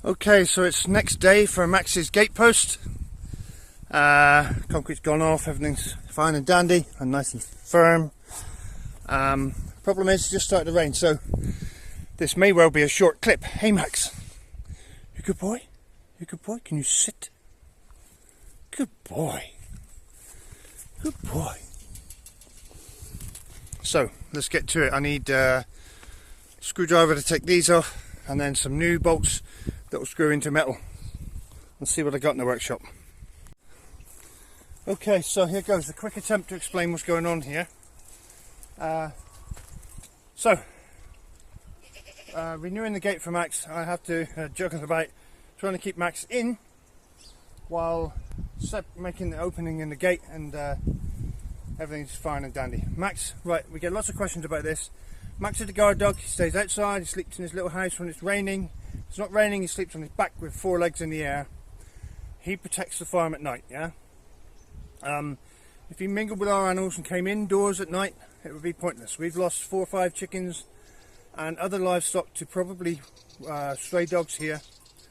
Okay, so it's next day for Max's gate post. Concrete's gone off, everything's fine and dandy and nice and firm. Problem is, it's just started to rain, so this may well be a short clip. Hey Max, you good boy? You good boy? Can you sit? Good boy. Good boy. So let's get to it. I need a screwdriver to take these off, and then some new bolts that will screw into metal. Let's see what I got in the workshop. Okay, so here goes a quick attempt to explain what's going on here. Renewing the gate for Max, I have to juggle about trying to keep Max in while making the opening in the gate, and everything's fine and dandy. Max, right, we get lots of questions about this. Max is a guard dog. He stays outside, he sleeps in his little house when it's raining. If it's not raining, he sleeps on his back with 4 legs in the air. He protects the farm at night, yeah? If he mingled with our animals and came indoors at night, it would be pointless. We've lost 4 or 5 chickens and other livestock to probably stray dogs here.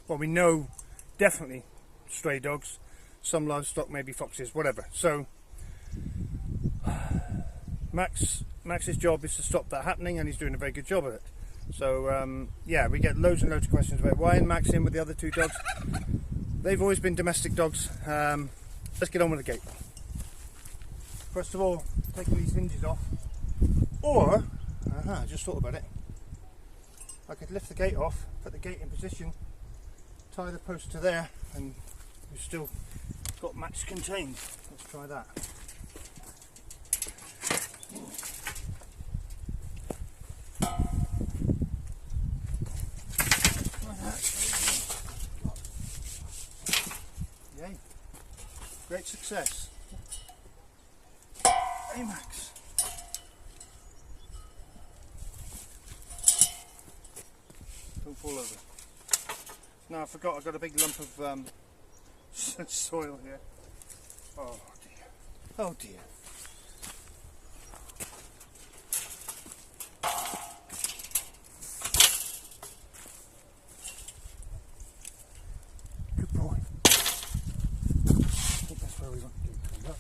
Well, we know definitely stray dogs. Some livestock, maybe foxes, whatever. So Max's job is to stop that happening, and he's doing a very good job of it. So yeah, we get loads and loads of questions about why isn't Max in with the other 2 dogs. They've always been domestic dogs. Let's get on with the gate. First of all, taking these hinges off, or I just thought about it, I could lift the gate off, put the gate in position, tie the post to there, and we've still got Max contained. Let's try that. Yay. Great success. Hey Max. Don't fall over. No, I forgot, I've got a big lump of soil here. Oh dear. Oh dear. Good boy. I think that's where we want to get cleaned up.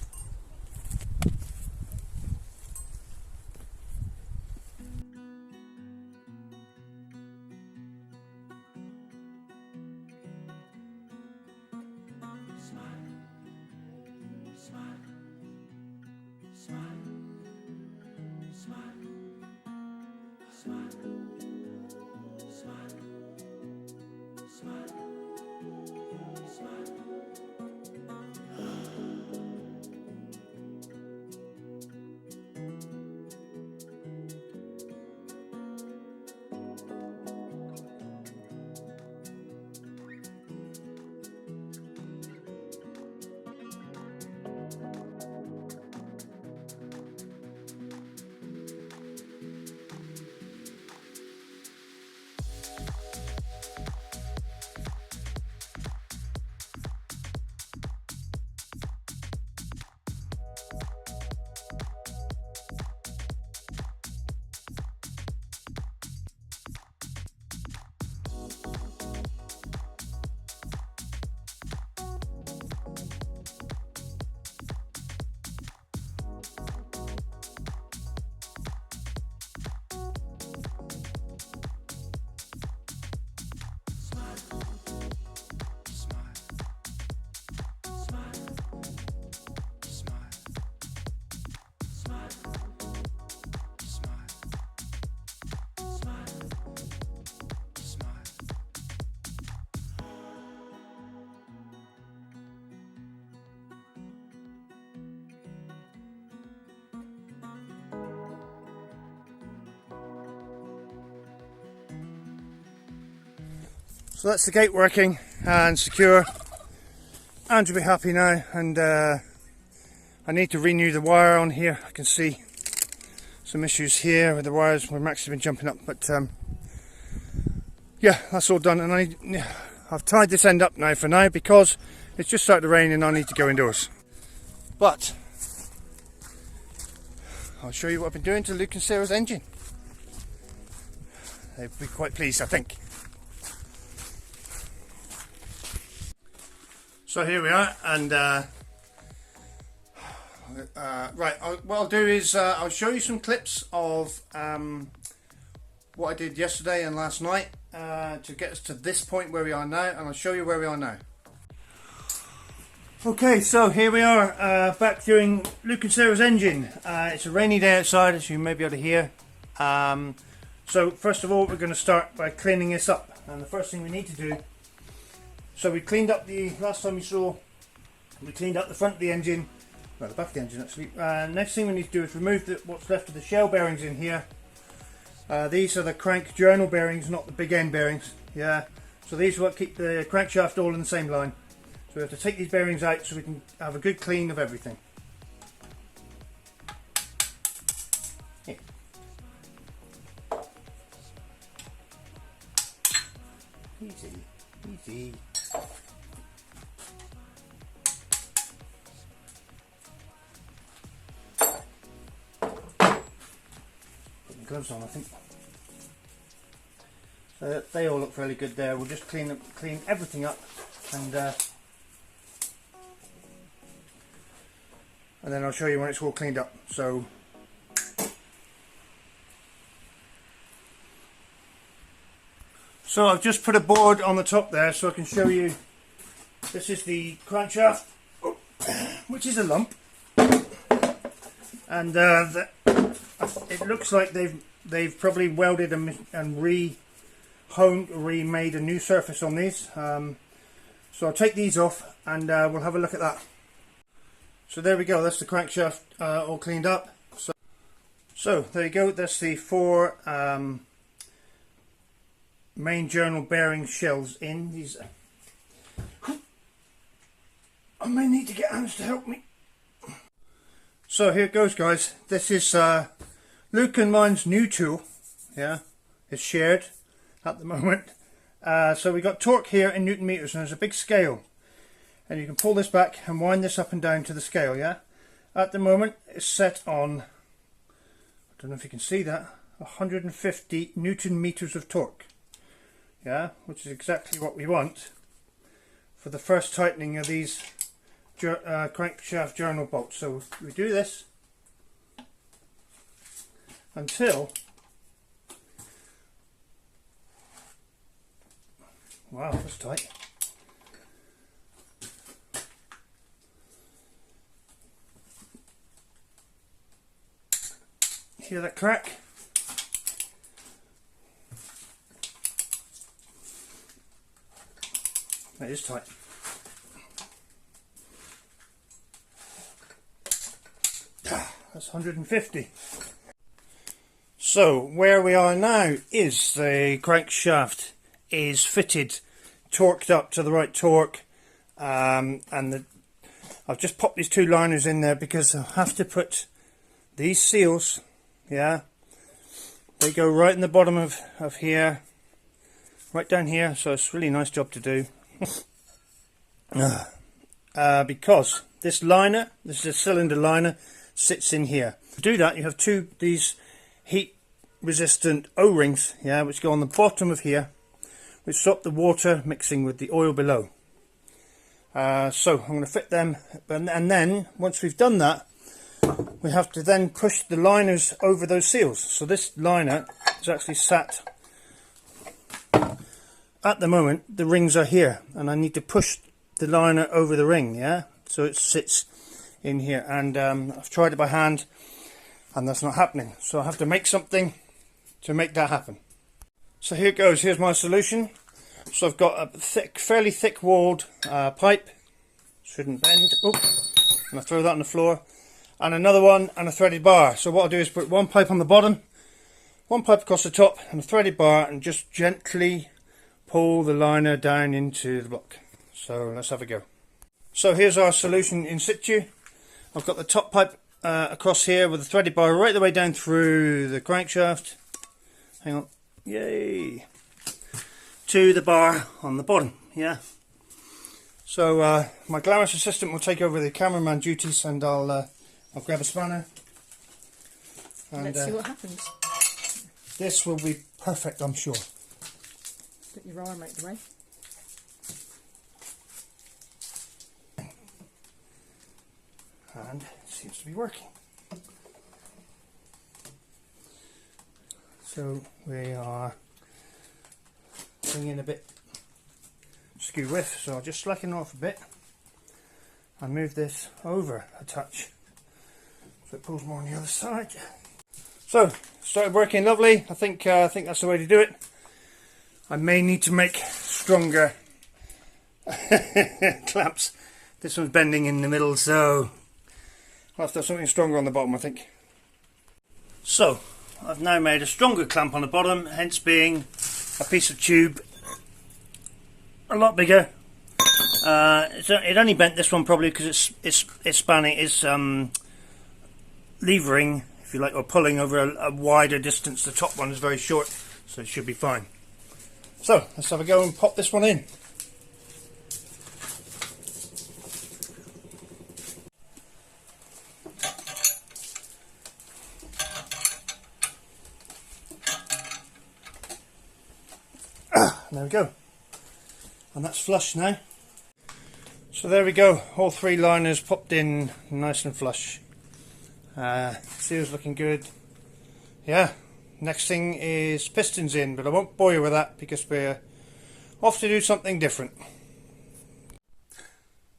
So that's the gate working and secure. Andrew will be happy now, and I need to renew the wire on here. I can see some issues here with the wires where Max has been jumping up, but yeah, that's all done, and I've tied this end up now for now because it's just started to rain and I need to go indoors. But I'll show you what I've been doing to Luke and Sarah's engine. They'll be quite pleased, I think. So here we are, and right, what I'll do is I'll show you some clips of what I did yesterday and last night to get us to this point where we are now, and I'll show you where we are now. Okay, so here we are back doing Luke and Sarah's engine. It's a rainy day outside, as you may be able to hear. So first of all, we're going to start by cleaning this up, and the first thing we need to do, so we cleaned up the last time you saw, we cleaned up the front of the engine, well, the back of the engine actually. Next thing we need to do is remove what's left of the shell bearings in here. These are the crank journal bearings, not the big end bearings. Yeah, so these are what keep the crankshaft all in the same line. So we have to take these bearings out so we can have a good clean of everything. Here. Easy, easy. Put my gloves on, I think. So they all look fairly good there. We'll just clean everything up, and then I'll show you when it's all cleaned up. So I've just put a board on the top there so I can show you. This is the crankshaft, which is a lump, and it looks like they've probably welded and remade a new surface on these. So I'll take these off, and we'll have a look at that. So there we go, that's the crankshaft all cleaned up. So there you go, that's the 4 main journal bearing shells in. These I may need to get Hans to help me. So here it goes, guys. This is Luke and mine's new tool. Yeah, it's shared at the moment. So we got torque here in Newton meters, and there's a big scale. And you can pull this back and wind this up and down to the scale, yeah? At the moment, it's set on, I don't know if you can see that, 150 Newton meters of torque. Yeah, which is exactly what we want for the first tightening of these crankshaft journal bolts. So we do this until, wow, that's tight. Hear that crack? That is tight. That's 150. So where we are now is the crankshaft is fitted, torqued up to the right torque, and I've just popped these 2 liners in there because I have to put these seals. Yeah, they go right in the bottom of here, right down here, so it's a really nice job to do. Because this liner, this is a cylinder liner, sits in here. To do that, you have these heat resistant O-rings, yeah, which go on the bottom of here, which stop the water mixing with the oil below. So I'm going to fit them, and then once we've done that, we have to then push the liners over those seals. So this liner is actually sat, at the moment the rings are here, and I need to push the liner over the ring, yeah, so it sits in here, and I've tried it by hand and that's not happening, so I have to make something to make that happen. So here it goes, here's my solution. So I've got a fairly thick walled pipe, shouldn't bend, oh, and I throw that on the floor, and another one, and a threaded bar. So what I'll do is put one pipe on the bottom, one pipe across the top, and a threaded bar, and just gently pull the liner down into the block. So let's have a go. So here's our solution in situ. I've got the top pipe across here with the threaded bar right the way down through the crankshaft. Hang on, yay! To the bar on the bottom, yeah. So my glamorous assistant will take over the cameraman duties, and I'll grab a spanner. And, let's see what happens. This will be perfect, I'm sure. Put your arm out the way. and it seems to be working. So we are bringing a bit skew with, so I'll just slacken off a bit and move this over a touch so it pulls more on the other side. So started working lovely. I think that's the way to do it. I may need to make stronger clamps. This one's bending in the middle, so I'll have to have something stronger on the bottom, I think. So I've now made a stronger clamp on the bottom, hence being a piece of tube a lot bigger. It only bent this one probably because it's spanning, it's levering, if you like, or pulling over a wider distance. The top one is very short, so it should be fine. So let's have a go and pop this one in. There we go, and that's flush now. So there we go, all three liners popped in nice and flush. Seal's looking good. Yeah, next thing is pistons in, but I won't bore you with that because we're off to do something different.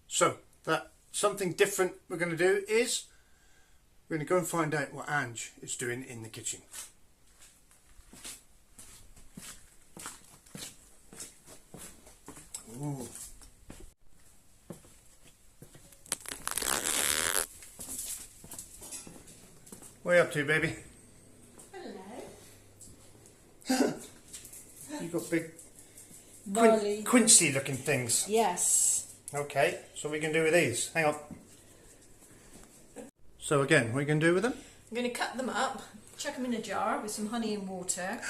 So that something different we're going to do is we're going to go and find out what Ange is doing in the kitchen. Ooh. What are you up to, baby? I don't know. You've got big Quincy looking things. Yes. Okay, so what are we going to do with these? Hang on. So again, what are you going to do with them? I'm going to cut them up, chuck them in a jar with some honey and water,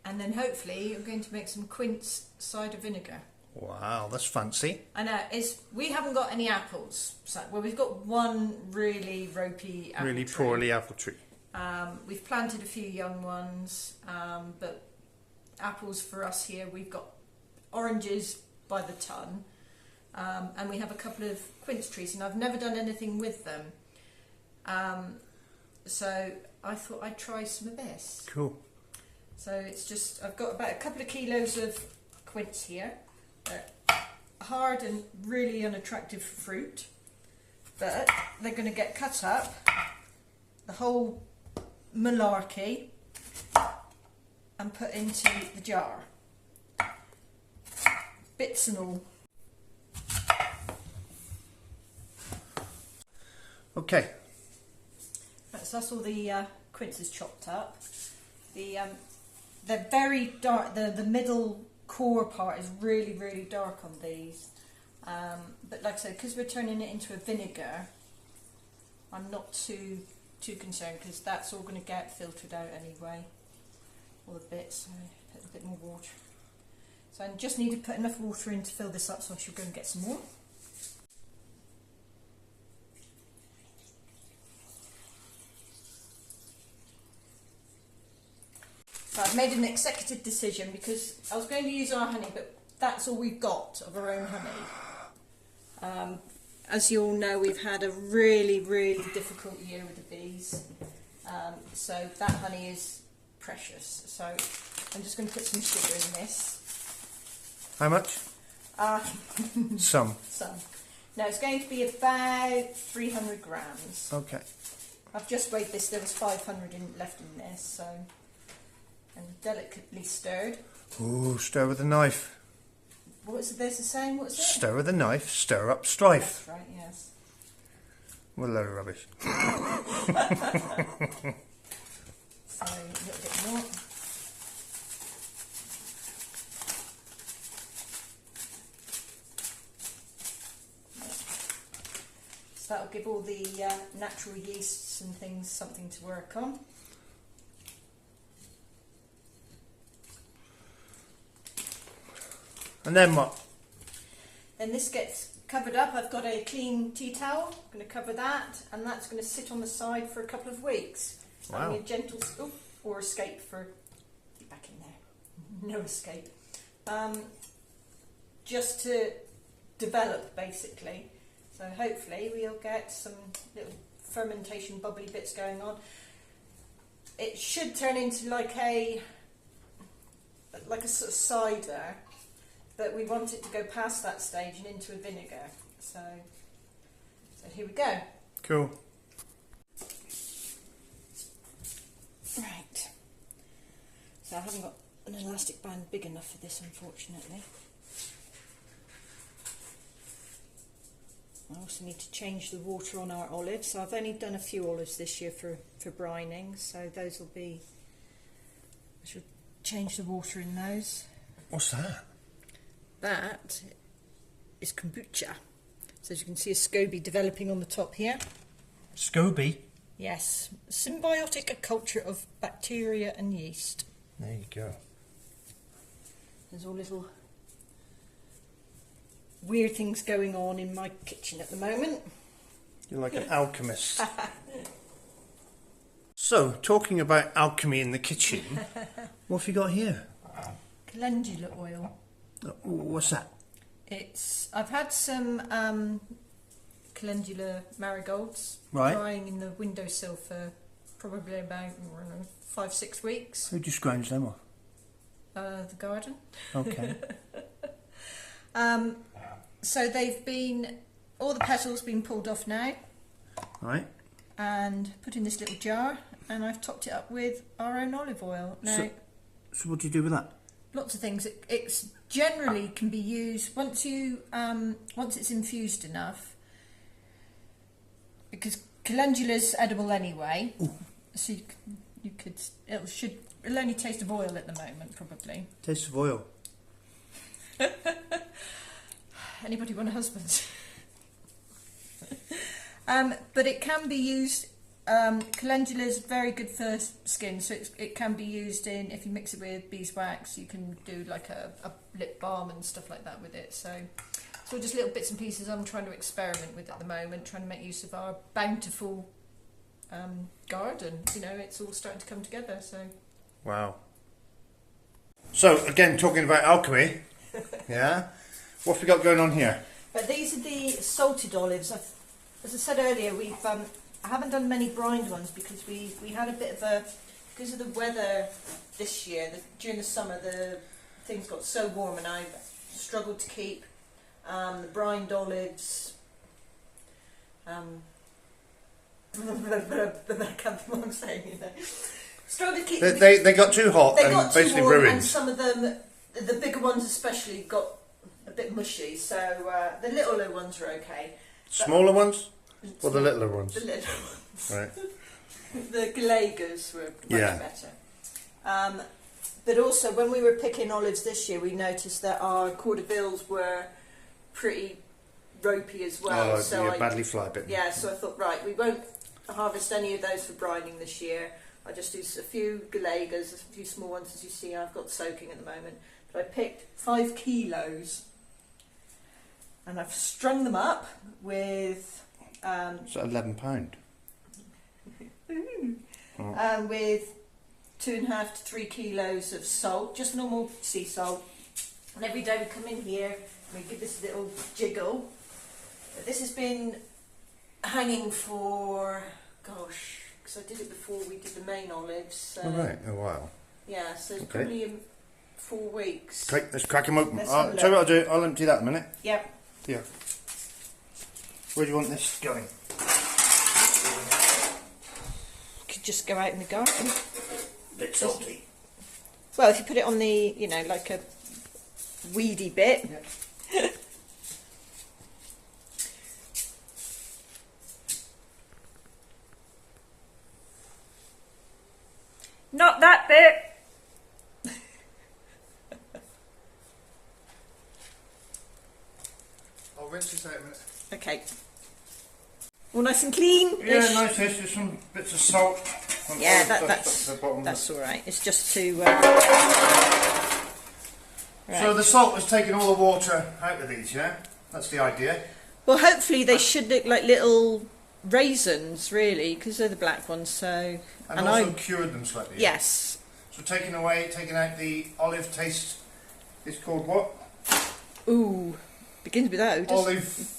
and then hopefully I'm going to make some Quince cider vinegar. Wow, that's fancy. I know, we haven't got any apples. Well, we've got one really ropey apple Really tree. poorly apple tree. We've planted a few young ones, but apples for us here, we've got oranges by the ton, and we have a couple of quince trees, and I've never done anything with them. So I thought I'd try some of this. Cool. So it's just, I've got about a couple of kilos of quince here. They're hard and really unattractive fruit, but they're going to get cut up, the whole malarkey, and put into the jar. Bits and all. Okay. Right, so that's all the quinces chopped up. They're very dark. The middle core part is really, really dark on these. But like I said, because we're turning it into a vinegar, I'm not too concerned because that's all going to get filtered out anyway. All the bits. So put a bit more water. So I just need to put enough water in to fill this up, so I should go and get some more. So I've made an executive decision because I was going to use our honey, but that's all we've got of our own honey. As you all know, we've had a really, really difficult year with the bees. So that honey is precious. So I'm just going to put some sugar in this. How much? Some. Some. Now it's going to be about 300 grams. Okay. I've just weighed this, there was 500 left in this, so... And delicately stirred. Ooh, stir with a knife. What is this saying? What's it? Stir with a knife, stir up strife. That's right, yes. What a load of rubbish. So a little bit more. So that'll give all the natural yeasts and things something to work on. And then what? Then this gets covered up. I've got a clean tea towel. I'm going to cover that, and that's going to sit on the side for a couple of weeks. Wow. Having a gentle or escape for get back in there. No escape. Just to develop basically, So hopefully we'll get some little fermentation bubbly bits going on. It should turn into like a sort of cider, but we want it to go past that stage and into a vinegar. So here we go. Cool. Right. So I haven't got an elastic band big enough for this, unfortunately. I also need to change the water on our olives. So I've only done a few olives this year for brining, so those will be... I should change the water in those. What's that? That is kombucha. So as you can see, a SCOBY developing on the top here. SCOBY? Yes, symbiotic culture of bacteria and yeast. There you go. There's all little weird things going on in my kitchen at the moment. You're like an alchemist. So, talking about alchemy in the kitchen, what have you got here? Calendula oil. What's that? I've had some calendula marigolds drying in the windowsill for probably about 5-6 weeks. Who just scrounge them off? The garden. Okay. So they've been, all the petals been pulled off now. Right. And put in this little jar, and I've topped it up with our own olive oil. Now, so what do you do with that? lots of things. It's generally can be used once it's infused enough, because calendula's edible anyway. Ooh. So it'll only taste of oil at the moment, probably. Taste of oil. Anybody want a husband? But it can be used. Calendula is very good for skin, so it can be used in, if you mix it with beeswax, you can do like a lip balm and stuff like that with it. So it's all just little bits and pieces I'm trying to experiment with at the moment, trying to make use of our bountiful garden. You know, it's all starting to come together. So wow. So again, talking about alchemy, yeah. What have we got going on here? But these are the salted olives. As I said earlier, I haven't done many brined ones because we had a bit of because of the weather this year, during the summer, the things got so warm and I struggled to keep the brined olives. I can't think what I'm saying, you know. Struggled to keep they got too hot they and got basically too warm, ruined. and some of them, the bigger ones especially, got a bit mushy. So the littler ones are okay. Smaller ones? Or the littler ones? The little ones. Right. The Gallegos were much Yeah. better. But also, when we were picking olives this year, we noticed that our cordevilles were pretty ropey as well. Oh, so you're badly fly bitten. yeah, so I thought, right, we won't harvest any of those for brining this year. I just do a few Gallegos, a few small ones, as you see I've got soaking at the moment. But I picked 5 kilos, and I've strung them up with... It's £11. With 2.5 to 3 kilos of salt, just normal sea salt. And every day we come in here and we give this a little jiggle. But this has been hanging for, gosh, because I did it before we did the main olives. So All right, a while. yeah, so it's Okay. probably in 4 weeks. Okay, let's crack them open. Let's I'll have a tell you look. what I'll do. I'll empty that in a minute. Yep. Yeah. Where do you want this going? Could just go out in the garden. Bit salty. Well, if you put it on the, you know, like a weedy bit. Yeah. Not that bit. I'll rinse this out in a minute. Okay. All nice and clean. Yeah, nice. There's some bits of salt. Yeah, that's the bottom. that's all right. It's just to. Right. So the salt has taken all the water out of these, yeah? That's the idea. Well, hopefully they should look like little raisins, really, because they're the black ones. So And also cured them slightly. Yeah? yes, So taking out the olive taste is called what? ooh, begins with O. Olive.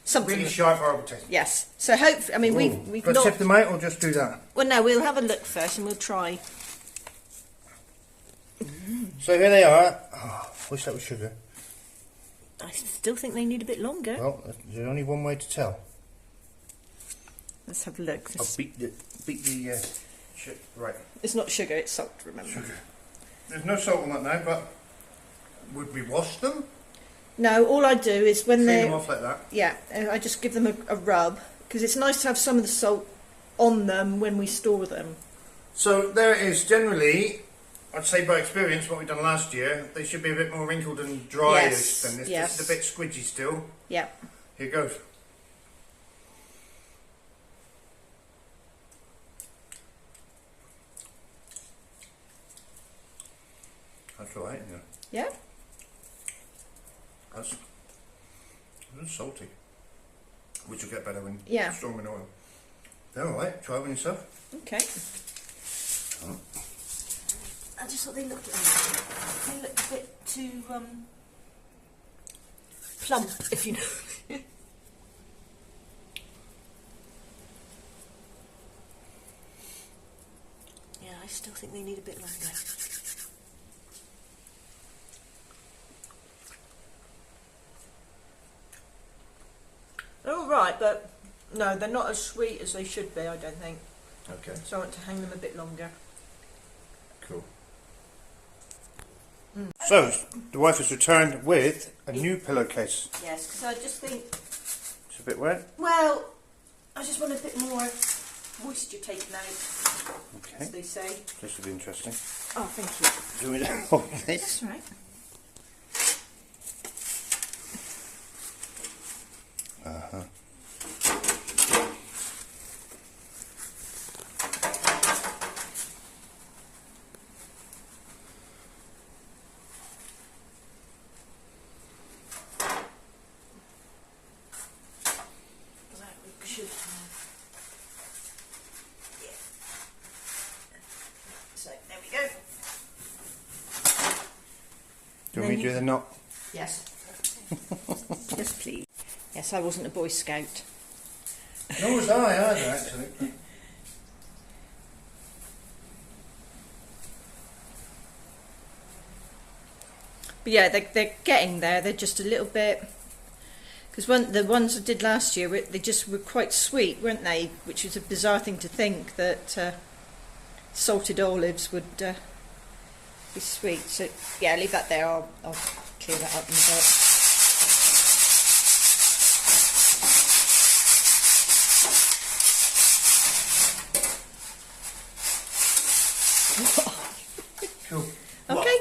Something. Really sharp, horrible taste. Yes. So hopefully, I mean, we've Let's not. tip them out or just do that? Well, no, we'll have a look first and we'll try. So here they are. Oh, wish that was sugar. I still think they need a bit longer. Well, there's only one way to tell. Let's have a look. I'll beat the right. It's not sugar, it's salt, remember. Sugar. There's no salt on that now, but would we wash them? No, all I do is when Clean they... them off like that? Yeah, I just give them a rub, because it's nice to have some of the salt on them when we store them. So there it is. Generally, I'd say by experience, what we've done last year, they should be a bit more wrinkled and dryish than this. Yes. This is a bit squidgy still. Yeah. Here goes. That's all right, yeah. Yeah? That's salty, which will get better when Yeah. storming oil. They're all right. Try one yourself. Okay. Oh. I just thought they looked a bit too plump, if you know. Yeah, I still think they need a bit longer. They're all right, but no, they're not as sweet as they should be, I don't think. Okay. So I want to hang them a bit longer. Cool. So the wife has returned with a new pillowcase. Yes, because I just think, It's a bit wet. well, I just want a bit more moisture taken out, Okay. as they say. This will be interesting. Oh, thank you. Do we hold this? That's right. Uh-huh. That we should have. Yeah. So there we go. Do you want me to do the knot? Yes. Yes, please. Yes, I wasn't a Boy Scout. Nor was I either, actually. But yeah, they're getting there. They're just a little bit... Because the ones I did last year, they just were quite sweet, weren't they? Which was a bizarre thing to think, that salted olives would be sweet. So yeah, leave that there. I'll clear that up in a bit. Cool. Okay.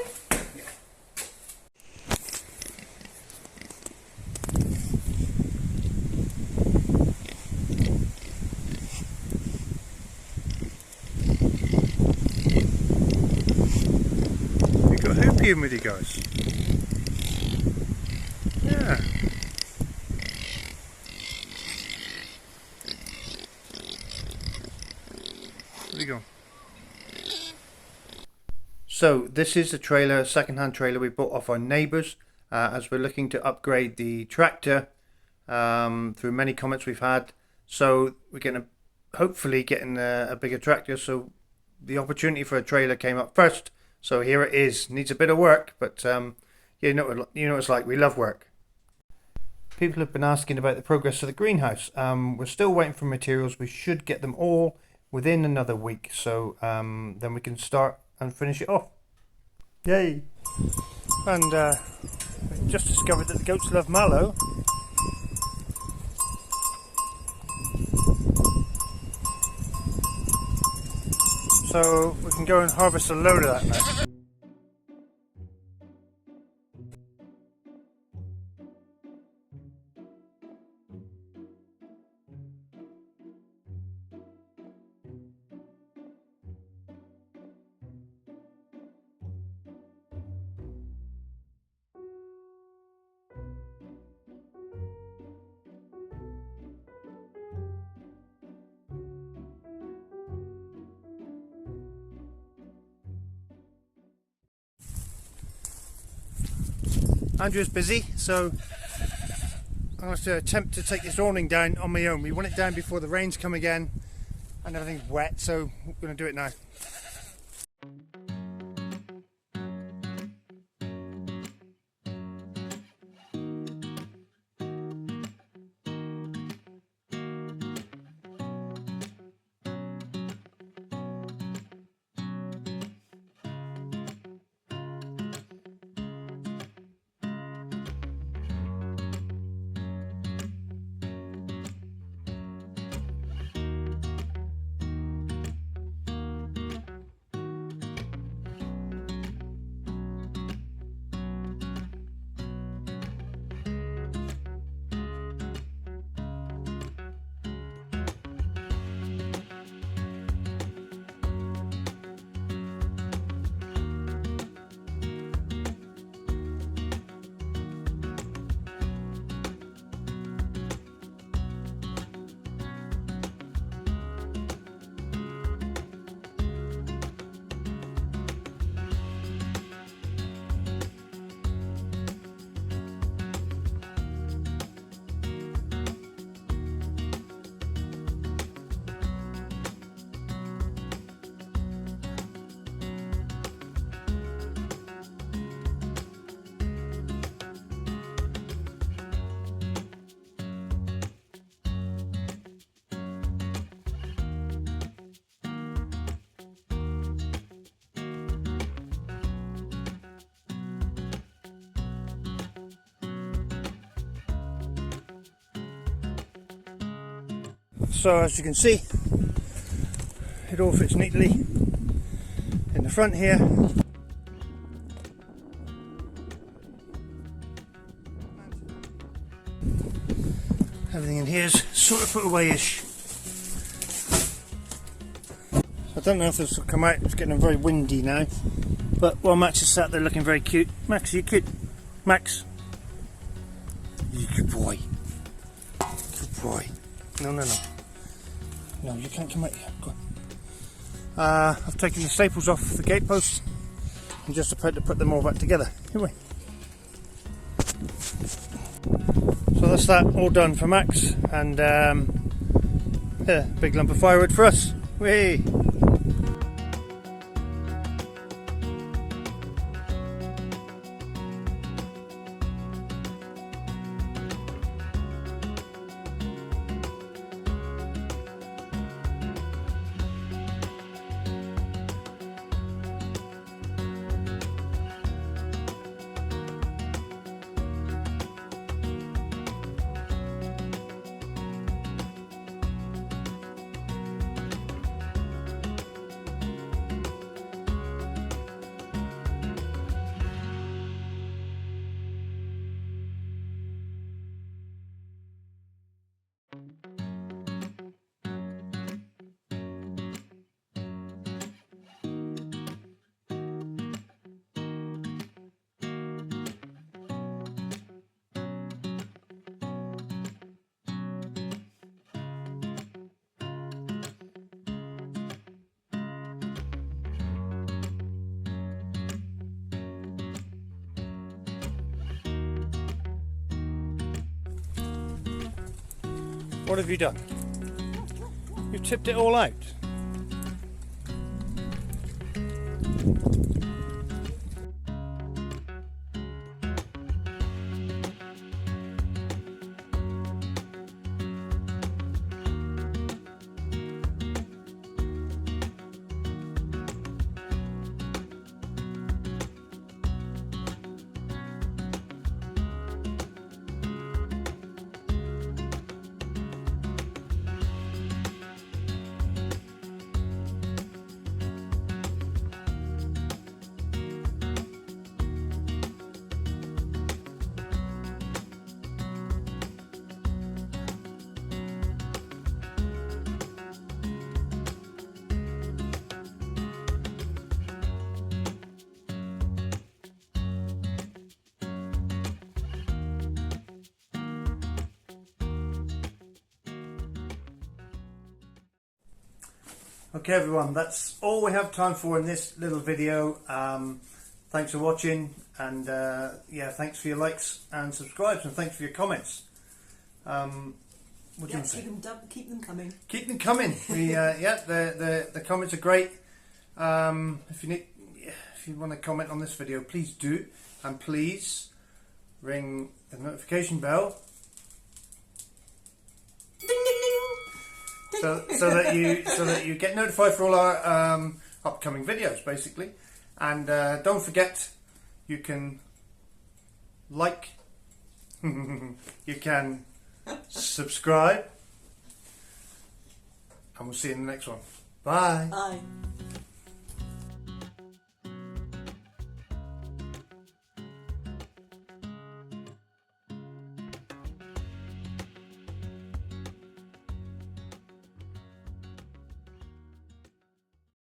You got hoopy in with you guys. Yeah. Where'd he go? So this is a trailer, second-hand trailer we bought off our neighbours as we're looking to upgrade the tractor through many comments we've had. So we're going to hopefully getting a bigger tractor. So the opportunity for a trailer came up first. So here it is. Needs a bit of work, but you know what it's like. We love work. People have been asking about the progress of the greenhouse. We're still waiting for materials. We should get them all within another week. So then we can start and finish it off. Yay! And just discovered that the goats love mallow. So we can go and harvest a load of that now. Andrew's busy, so I'm going to attempt to take this awning down on my own. We want it down before the rains come again and everything's wet, so we're going to do it now. So as you can see, it all fits neatly in the front here. Everything in here is sort of put away-ish. I don't know if this will come out, it's getting very windy now. But while Max is sat there looking very cute. Max, are you cute? Max? You good boy. Good boy. No, no, no. No, you can't come out here. Go on. I've taken the staples off the gate posts and just about to put them all back together. Here we. So that's that all done for Max, and yeah, big lump of firewood for us. Whee! What have you done? You've tipped it all out. Okay everyone, that's all we have time for in this little video. thanks for watching, and yeah, thanks for your likes and subscribes, and thanks for your comments. What do you think? Keep them coming. Keep them coming. The comments are great. If you want to comment on this video, please do, and please ring the notification bell. Ding ding ding. So that you get notified for all our upcoming videos, basically. And don't forget, you can like, you can subscribe, and we'll see you in the next one. Bye. Bye.